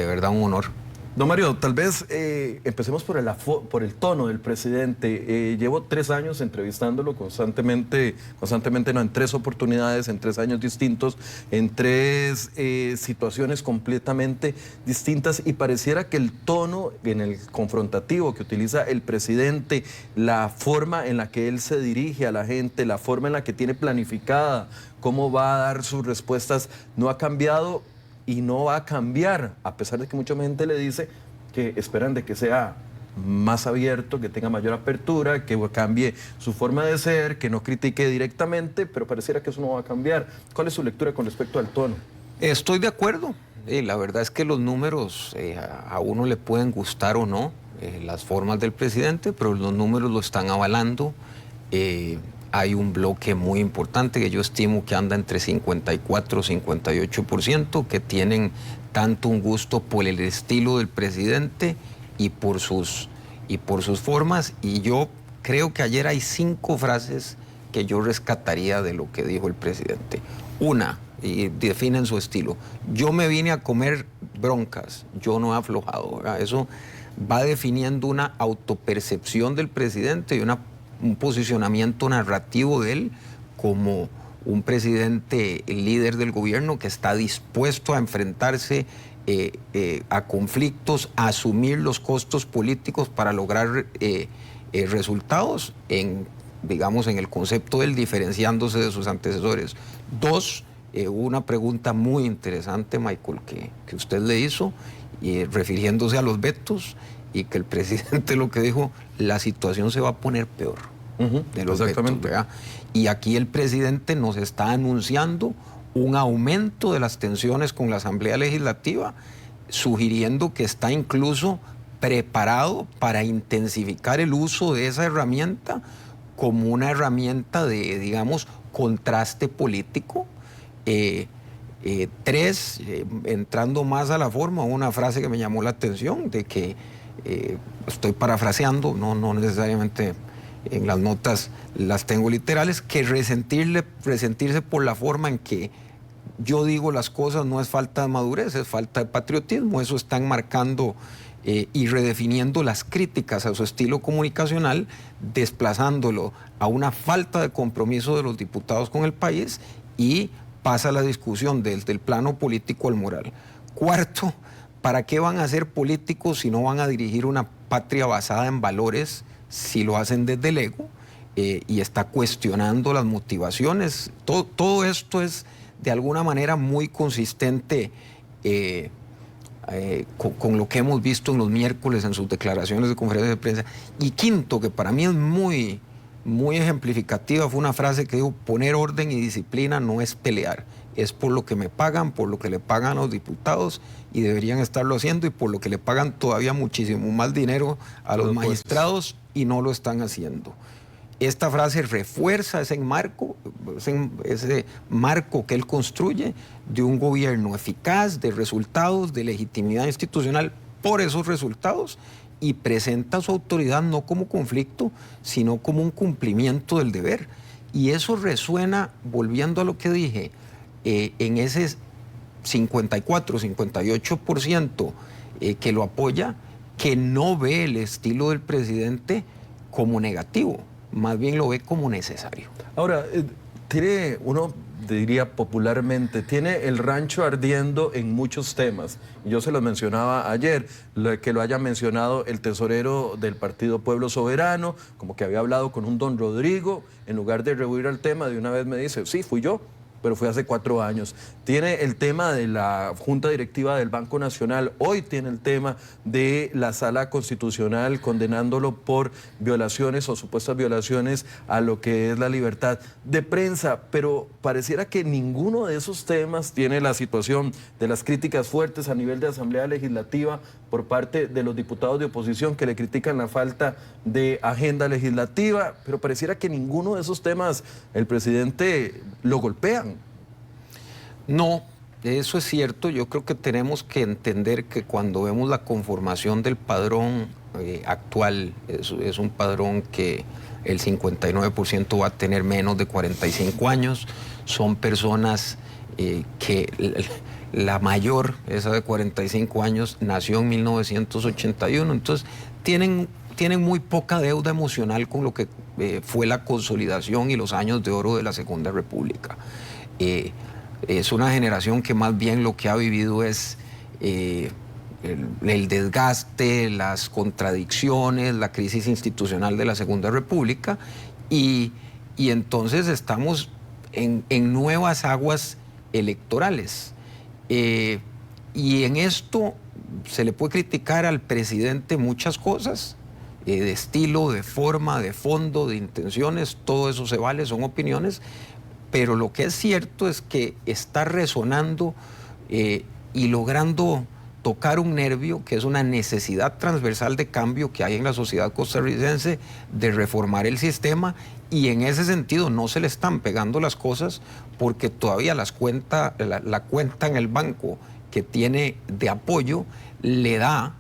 de verdad un honor. Don Mario, tal vez empecemos por el tono del presidente. Llevo 3 años entrevistándolo constantemente no, en 3 oportunidades, en 3 años distintos, en 3 situaciones completamente distintas, y pareciera que el tono en el confrontativo que utiliza el presidente, la forma en la que él se dirige a la gente, la forma en la que tiene planificada cómo va a dar sus respuestas, no ha cambiado y no va a cambiar, a pesar de que mucha gente le dice que esperan de que sea más abierto, que tenga mayor apertura, que cambie su forma de ser, que no critique directamente, pero pareciera que eso no va a cambiar. ¿Cuál es su lectura con respecto al tono? Estoy de acuerdo. La verdad es que los números a uno le pueden gustar o no, las formas del presidente, pero los números lo están avalando. Hay un bloque muy importante que yo estimo que anda entre 54 y 58%, que tienen tanto un gusto por el estilo del presidente y por sus formas. Y yo creo que ayer hay 5 frases que yo rescataría de lo que dijo el presidente. Una, y definen su estilo: yo me vine a comer broncas, yo no he aflojado, ¿verdad? Eso va definiendo una autopercepción del presidente y un posicionamiento narrativo de él como un presidente líder del gobierno que está dispuesto a enfrentarse a conflictos, a asumir los costos políticos para lograr resultados, digamos, en el concepto del diferenciándose de sus antecesores. 2, una pregunta muy interesante, Michael, que usted le hizo, refiriéndose a los vetos, y que el presidente lo que dijo: la situación se va a poner peor de los vetos, ¿verdad? Y aquí el presidente nos está anunciando un aumento de las tensiones con la Asamblea Legislativa, sugiriendo que está incluso preparado para intensificar el uso de esa herramienta como una herramienta de, digamos, contraste político. 3, entrando más a la forma, una frase que me llamó la atención, de que estoy parafraseando, no necesariamente en las notas las tengo literales, que resentirse por la forma en que yo digo las cosas no es falta de madurez, es falta de patriotismo. Eso está enmarcando y redefiniendo las críticas a su estilo comunicacional, desplazándolo a una falta de compromiso de los diputados con el país, y pasa la discusión desde el plano político al moral. 4, ¿para qué van a ser políticos si no van a dirigir una patria basada en valores, si lo hacen desde el ego? Y está cuestionando las motivaciones. Todo esto es de alguna manera muy consistente con lo que hemos visto en los miércoles en sus declaraciones de conferencia de prensa. Y 5, que para mí es muy ejemplificativa, fue una frase que dijo: poner orden y disciplina no es pelear, es por lo que me pagan, por lo que le pagan a los diputados, y deberían estarlo haciendo, y por lo que le pagan todavía muchísimo más dinero a los magistrados, y no lo están haciendo. Esta frase refuerza ese marco que él construye de un gobierno eficaz, de resultados, de legitimidad institucional por esos resultados, y presenta su autoridad no como conflicto, sino como un cumplimiento del deber. Y eso resuena, volviendo a lo que dije, en ese 54, 58% que lo apoya, que no ve el estilo del presidente como negativo, más bien lo ve como necesario. Ahora, tiene uno, diría popularmente, tiene el rancho ardiendo en muchos temas. Yo se los mencionaba ayer, que lo haya mencionado el tesorero del Partido Pueblo Soberano, como que había hablado con un don Rodrigo, en lugar de rehuir al tema, de una vez me dice: sí, fui yo, pero fue hace 4 años. Tiene el tema de la Junta Directiva del Banco Nacional, hoy tiene el tema de la Sala Constitucional condenándolo por violaciones o supuestas violaciones a lo que es la libertad de prensa, pero pareciera que ninguno de esos temas tiene la situación de las críticas fuertes a nivel de Asamblea Legislativa por parte de los diputados de oposición que le critican la falta de agenda legislativa, pero pareciera que ninguno de esos temas el presidente lo golpean. No, eso es cierto. Yo creo que tenemos que entender que cuando vemos la conformación del padrón actual, es un padrón que el 59% va a tener menos de 45 años, son personas que La mayor, esa de 45 años, nació en 1981. Entonces, tienen muy poca deuda emocional con lo que fue la consolidación y los años de oro de la Segunda República. Es una generación que más bien lo que ha vivido es el desgaste, las contradicciones, la crisis institucional de la Segunda República, y entonces estamos en nuevas aguas electorales. Y en esto se le puede criticar al presidente muchas cosas, de estilo, de forma, de fondo, de intenciones, todo eso se vale, son opiniones, pero lo que es cierto es que está resonando y logrando tocar un nervio que es una necesidad transversal de cambio que hay en la sociedad costarricense, de reformar el sistema, y en ese sentido no se le están pegando las cosas porque todavía la cuenta en el banco que tiene de apoyo le da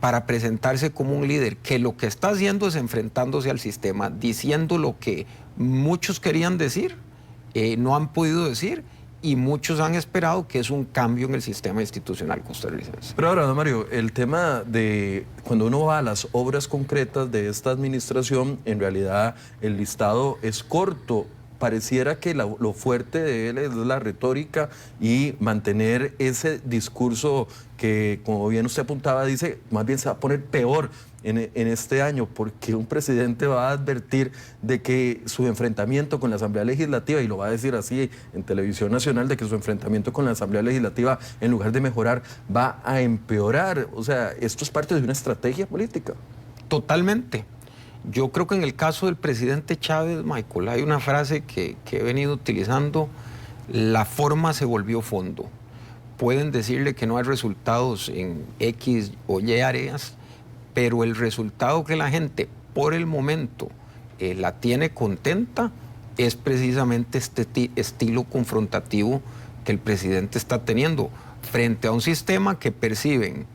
para presentarse como un líder que lo que está haciendo es enfrentándose al sistema, diciendo lo que muchos querían decir, no han podido decir, y muchos han esperado, que es un cambio en el sistema institucional costarricense. Pero ahora, don Mario, el tema de cuando uno va a las obras concretas de esta administración, en realidad el listado es corto. Pareciera que lo fuerte de él es la retórica y mantener ese discurso que, como bien usted apuntaba, dice, más bien se va a poner peor en este año, porque un presidente va a advertir de que su enfrentamiento con la Asamblea Legislativa, y lo va a decir así en Televisión Nacional, de que su enfrentamiento con la Asamblea Legislativa, en lugar de mejorar, va a empeorar. O sea, esto es parte de una estrategia política. Totalmente. Yo creo que en el caso del presidente Chávez, Michael, hay una frase que he venido utilizando: la forma se volvió fondo. Pueden decirle que no hay resultados en X o Y áreas, pero el resultado que la gente por el momento la tiene contenta es precisamente este estilo confrontativo que el presidente está teniendo frente a un sistema que perciben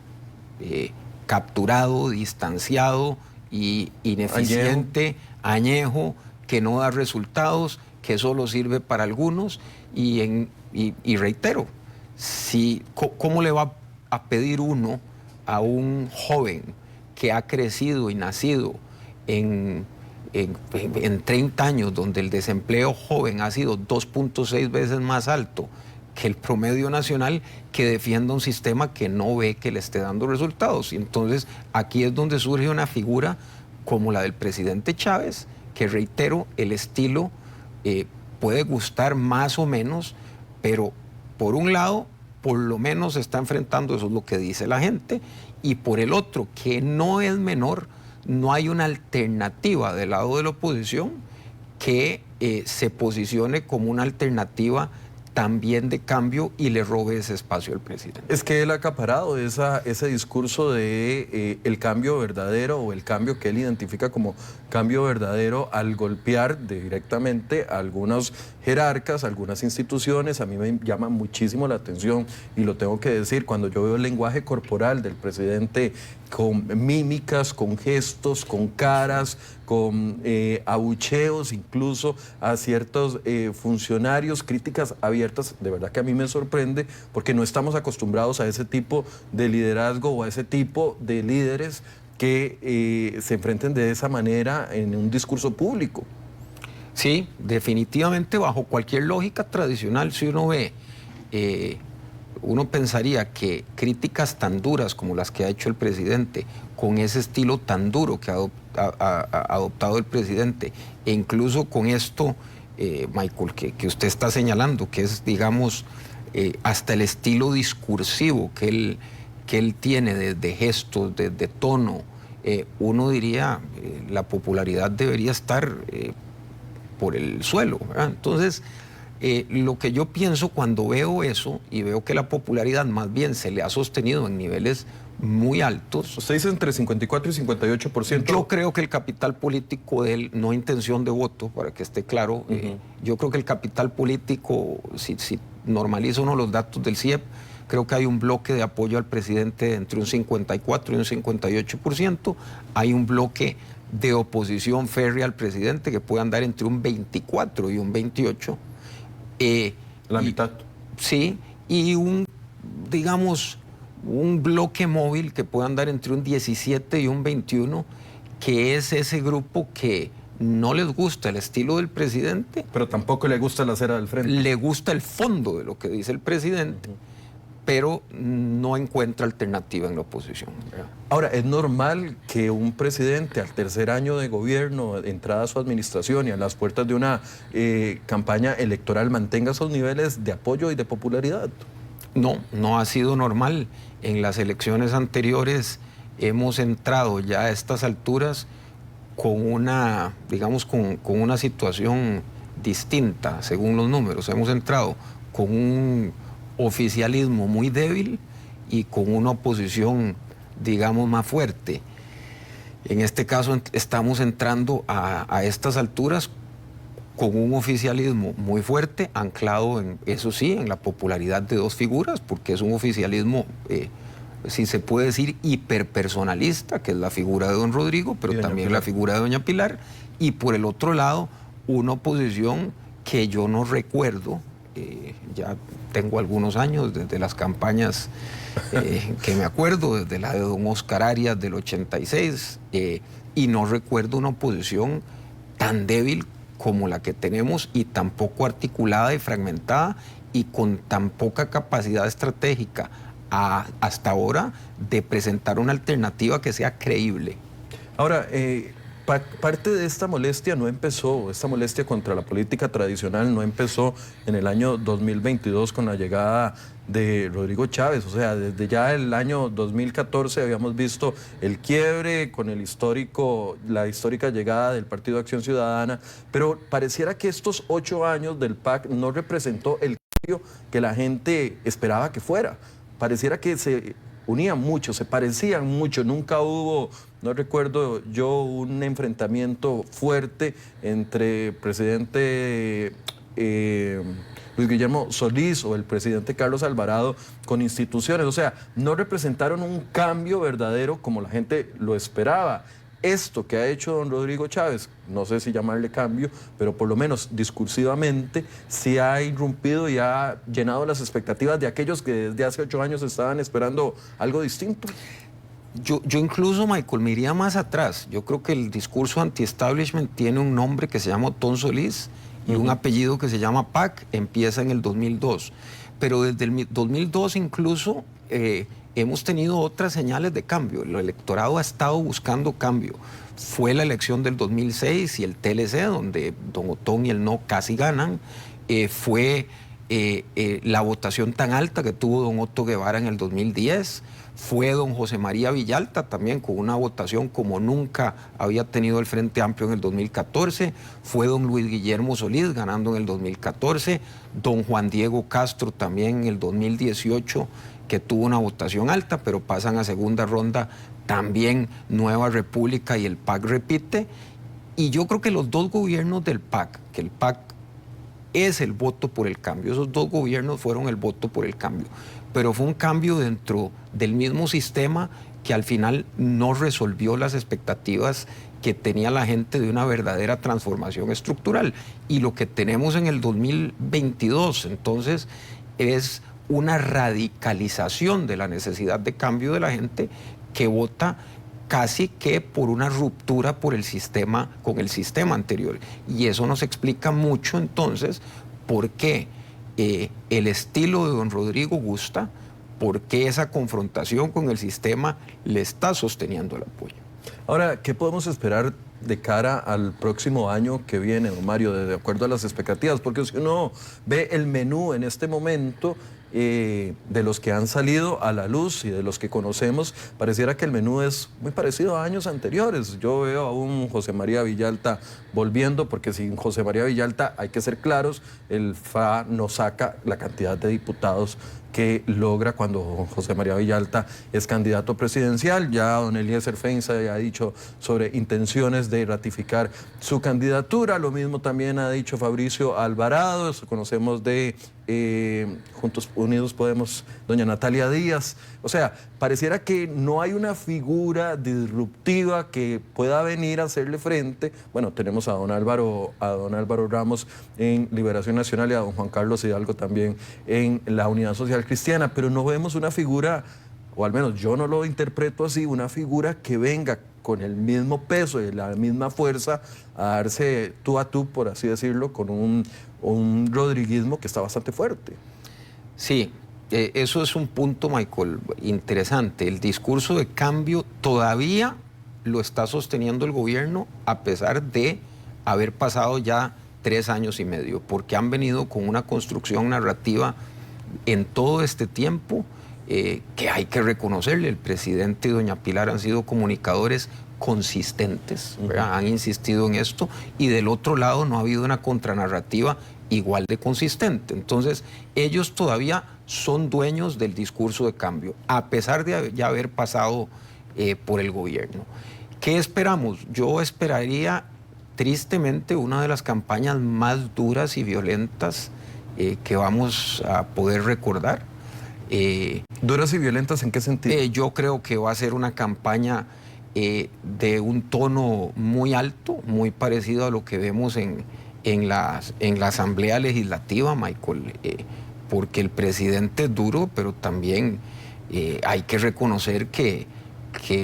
capturado, distanciado y ineficiente, añejo, que no da resultados, que solo sirve para algunos. Y reitero, ¿cómo le va a pedir uno a un joven que ha crecido y nacido en 30 años, donde el desempleo joven ha sido 2.6 veces más alto que el promedio nacional, que defienda un sistema que no ve que le esté dando resultados? Y entonces aquí es donde surge una figura como la del presidente Chávez, que, reitero, el estilo puede gustar más o menos, pero por un lado, por lo menos se está enfrentando, eso es lo que dice la gente, y por el otro, que no es menor, no hay una alternativa del lado de la oposición que se posicione como una alternativa también de cambio y le robe ese espacio al presidente. Es que él ha acaparado ese discurso de el cambio verdadero, o el cambio que él identifica como cambio verdadero, al golpear directamente a algunos jerarcas, a algunas instituciones. A mí me llama muchísimo la atención, y lo tengo que decir, cuando yo veo el lenguaje corporal del presidente, con mímicas, con gestos, con caras, con abucheos incluso a ciertos funcionarios, críticas abiertas. De verdad que a mí me sorprende, porque no estamos acostumbrados a ese tipo de liderazgo o a ese tipo de líderes que se enfrenten de esa manera en un discurso público. Sí, definitivamente, bajo cualquier lógica tradicional, si uno ve, uno pensaría que críticas tan duras como las que ha hecho el presidente, con ese estilo tan duro que ha adoptado el presidente, e incluso con esto, Michael, que usted está señalando, que es, digamos, hasta el estilo discursivo que él tiene, de gestos, de tono, uno diría, la popularidad debería estar por el suelo, ¿verdad? Entonces, lo que yo pienso cuando veo eso, y veo que la popularidad más bien se le ha sostenido en niveles muy altos. Usted dice entre 54 y 58%. Yo creo que el capital político de él, no intención de voto, para que esté claro, yo creo que el capital político, si normaliza uno los datos del CIEP, creo que hay un bloque de apoyo al presidente entre un 54 y un 58%. Hay un bloque de oposición férrea al presidente que puede andar entre un 24 y un 28%. La mitad. Sí, y digamos, un bloque móvil que puede andar entre un 17 y un 21, que es ese grupo que no les gusta el estilo del presidente. Pero tampoco le gusta la acera del frente. Le gusta el fondo de lo que dice el presidente, pero no encuentra alternativa en la oposición. Ahora, ¿es normal que un presidente al tercer año de gobierno, entrada a su administración y a las puertas de una campaña electoral, mantenga esos niveles de apoyo y de popularidad? No, no ha sido normal. En las elecciones anteriores hemos entrado ya a estas alturas con una, digamos, con una situación distinta según los números. Hemos entrado con un oficialismo muy débil y con una oposición, digamos, más fuerte. En este caso estamos entrando a estas alturas con un oficialismo muy fuerte, anclado en, eso sí, en la popularidad de dos figuras, porque es un oficialismo, si se puede decir, hiperpersonalista, que es la figura de don Rodrigo, pero también la figura de doña Pilar, y por el otro lado, una oposición que yo no recuerdo, ya tengo algunos años desde las campañas que me acuerdo, desde la de don Oscar Arias del 86, y no recuerdo una oposición tan débil como la que tenemos y tan poco articulada y fragmentada y con tan poca capacidad estratégica hasta ahora de presentar una alternativa que sea creíble. Ahora, parte de esta molestia no empezó, esta molestia contra la política tradicional no empezó en el año 2022 con la llegada de Rodrigo Chávez. O sea, desde ya el año 2014 habíamos visto el quiebre con la histórica llegada del Partido Acción Ciudadana, pero pareciera que estos 8 años del PAC no representó el cambio que la gente esperaba que fuera. Pareciera que se unían mucho, se parecían mucho, nunca hubo, no recuerdo yo, un enfrentamiento fuerte entre el presidente Luis Guillermo Solís o el presidente Carlos Alvarado con instituciones. O sea, no representaron un cambio verdadero como la gente lo esperaba. Esto que ha hecho don Rodrigo Chávez, no sé si llamarle cambio, pero por lo menos discursivamente, sí ha irrumpido y ha llenado las expectativas de aquellos que desde hace 8 años estaban esperando algo distinto. Yo incluso, Michael, me iría más atrás. Yo creo que el discurso anti-establishment tiene un nombre que se llama Otón Solís y un apellido que se llama PAC, empieza en el 2002. Pero desde el 2002 incluso hemos tenido otras señales de cambio. El electorado ha estado buscando cambio. Fue la elección del 2006 y el TLC, donde don Otón y el no casi ganan. Fue la votación tan alta que tuvo don Otto Guevara en el 2010. Fue don José María Villalta también con una votación como nunca había tenido el Frente Amplio en el 2014. Fue don Luis Guillermo Solís ganando en el 2014. Don Juan Diego Castro también en el 2018, que tuvo una votación alta, pero pasan a segunda ronda también Nueva República y el PAC repite. Y yo creo que los dos gobiernos del PAC, que el PAC es el voto por el cambio, esos dos gobiernos fueron el voto por el cambio, pero fue un cambio dentro del mismo sistema que al final no resolvió las expectativas que tenía la gente de una verdadera transformación estructural. Y lo que tenemos en el 2022, entonces, es una radicalización de la necesidad de cambio de la gente que vota casi que por una ruptura por el sistema, con el sistema anterior. Y eso nos explica mucho entonces por qué el estilo de don Rodrigo gusta, por qué esa confrontación con el sistema le está sosteniendo el apoyo. Ahora, ¿qué podemos esperar de cara al próximo año que viene, don Mario, de acuerdo a las expectativas? Porque si uno ve el menú en este momento, de los que han salido a la luz y de los que conocemos, pareciera que el menú es muy parecido a años anteriores. Yo veo a un José María Villalta volviendo, porque sin José María Villalta, hay que ser claros, el FA no saca la cantidad de diputados que logra cuando José María Villalta es candidato presidencial. Ya don Eliezer Feinza ya ha dicho sobre intenciones de ratificar su candidatura. Lo mismo también ha dicho Fabricio Alvarado. Conocemos de Juntos Unidos Podemos, doña Natalia Díaz. O sea, pareciera que no hay una figura disruptiva que pueda venir a hacerle frente. Bueno, tenemos a don Álvaro Ramos en Liberación Nacional y a don Juan Carlos Hidalgo también en la Unidad Social Cristiana, pero no vemos una figura, o al menos yo no lo interpreto así, una figura que venga con el mismo peso y la misma fuerza a darse tú a tú, por así decirlo, con un rodriguismo que está bastante fuerte. Sí, eso es un punto, Michael, interesante. El discurso de cambio todavía lo está sosteniendo el gobierno a pesar de haber pasado ya 3 años y medio, porque han venido con una construcción narrativa en todo este tiempo que hay que reconocerle. El presidente y doña Pilar han sido comunicadores consistentes, ¿verdad? Han insistido en esto, y del otro lado no ha habido una contranarrativa igual de consistente. Entonces, ellos todavía son dueños del discurso de cambio, a pesar de ya haber pasado por el gobierno. ¿Qué esperamos? Yo esperaría tristemente una de las campañas más duras y violentas que vamos a poder recordar. ¿Duras y violentas en qué sentido? Yo creo que va a ser una campaña de un tono muy alto, muy parecido a lo que vemos en la Asamblea Legislativa, Michael, porque el presidente es duro, pero también hay que reconocer que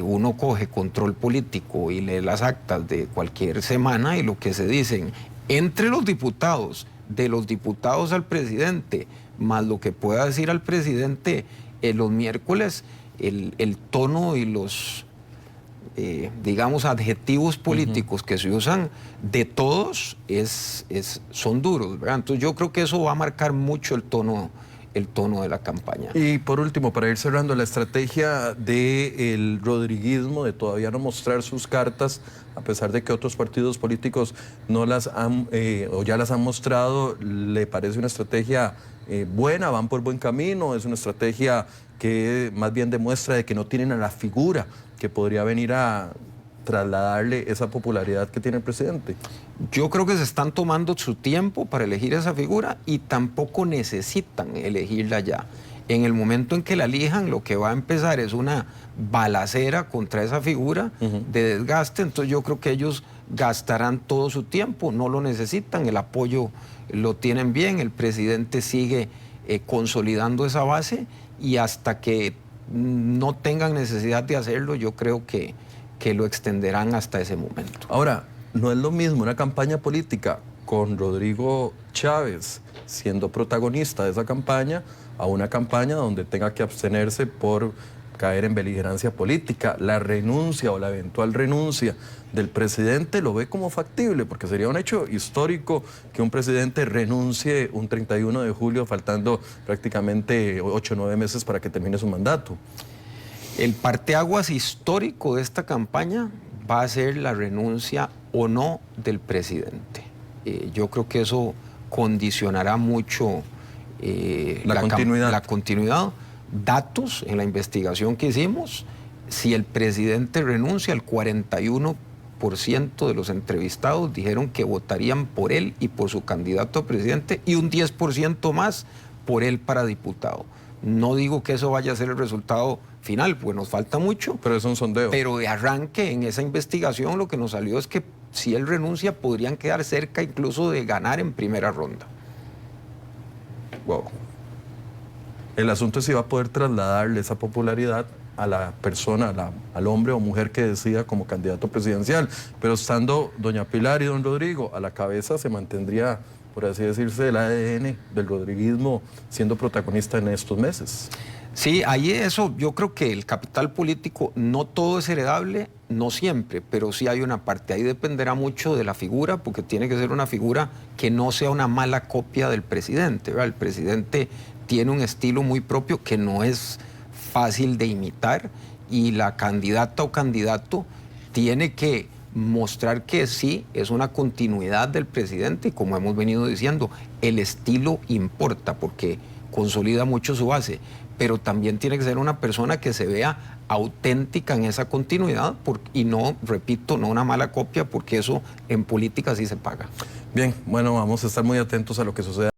uno coge control político y lee las actas de cualquier semana y lo que se dicen entre los diputados, de los diputados al presidente, más lo que pueda decir al presidente los miércoles, el tono y los, digamos, adjetivos políticos que se usan de todos son duros, ¿verdad? Entonces yo creo que eso va a marcar mucho el tono de la campaña. Y por último, para ir cerrando, la estrategia del rodriguismo de todavía no mostrar sus cartas, a pesar de que otros partidos políticos no las han o ya las han mostrado, ¿le parece una estrategia buena? ¿Van por buen camino? ¿Es una estrategia que más bien demuestra de que no tienen a la figura que podría venir a trasladarle esa popularidad que tiene el presidente? Yo creo que se están tomando su tiempo para elegir esa figura y tampoco necesitan elegirla ya. En el momento en que la elijan, lo que va a empezar es una balacera contra esa figura de desgaste. Entonces yo creo que ellos gastarán todo su tiempo, no lo necesitan, el apoyo lo tienen bien, el presidente sigue consolidando esa base, y hasta que no tengan necesidad de hacerlo, yo creo que lo extenderán hasta ese momento. Ahora, no es lo mismo una campaña política con Rodrigo Chávez siendo protagonista de esa campaña a una campaña donde tenga que abstenerse por caer en beligerancia política. La renuncia o la eventual renuncia del presidente lo ve como factible, porque sería un hecho histórico que un presidente renuncie un 31 de julio, faltando prácticamente 8 o 9 meses para que termine su mandato. El parteaguas histórico de esta campaña va a ser la renuncia o no del presidente. Yo creo que eso condicionará mucho la continuidad. Datos en la investigación que hicimos: si el presidente renuncia, el 41% de los entrevistados dijeron que votarían por él y por su candidato a presidente, y un 10% más por él para diputado. No digo que eso vaya a ser el resultado final, pues nos falta mucho. Pero es un sondeo. Pero de arranque en esa investigación lo que nos salió es que si él renuncia podrían quedar cerca incluso de ganar en primera ronda. Wow. El asunto es si va a poder trasladarle esa popularidad a la persona, al hombre o mujer que decida como candidato presidencial. Pero estando doña Pilar y don Rodrigo a la cabeza, se mantendría, por así decirse, el ADN del rodriguismo siendo protagonista en estos meses. Sí, ahí eso, yo creo que el capital político, no todo es heredable, no siempre, pero sí hay una parte. Ahí dependerá mucho de la figura, porque tiene que ser una figura que no sea una mala copia del presidente, ¿verdad? El presidente tiene un estilo muy propio que no es fácil de imitar, y la candidata o candidato tiene que mostrar que sí es una continuidad del presidente, y como hemos venido diciendo, el estilo importa porque consolida mucho su base, pero también tiene que ser una persona que se vea auténtica en esa continuidad y no, repito, no una mala copia, porque eso en política sí se paga. Bien, bueno, vamos a estar muy atentos a lo que suceda.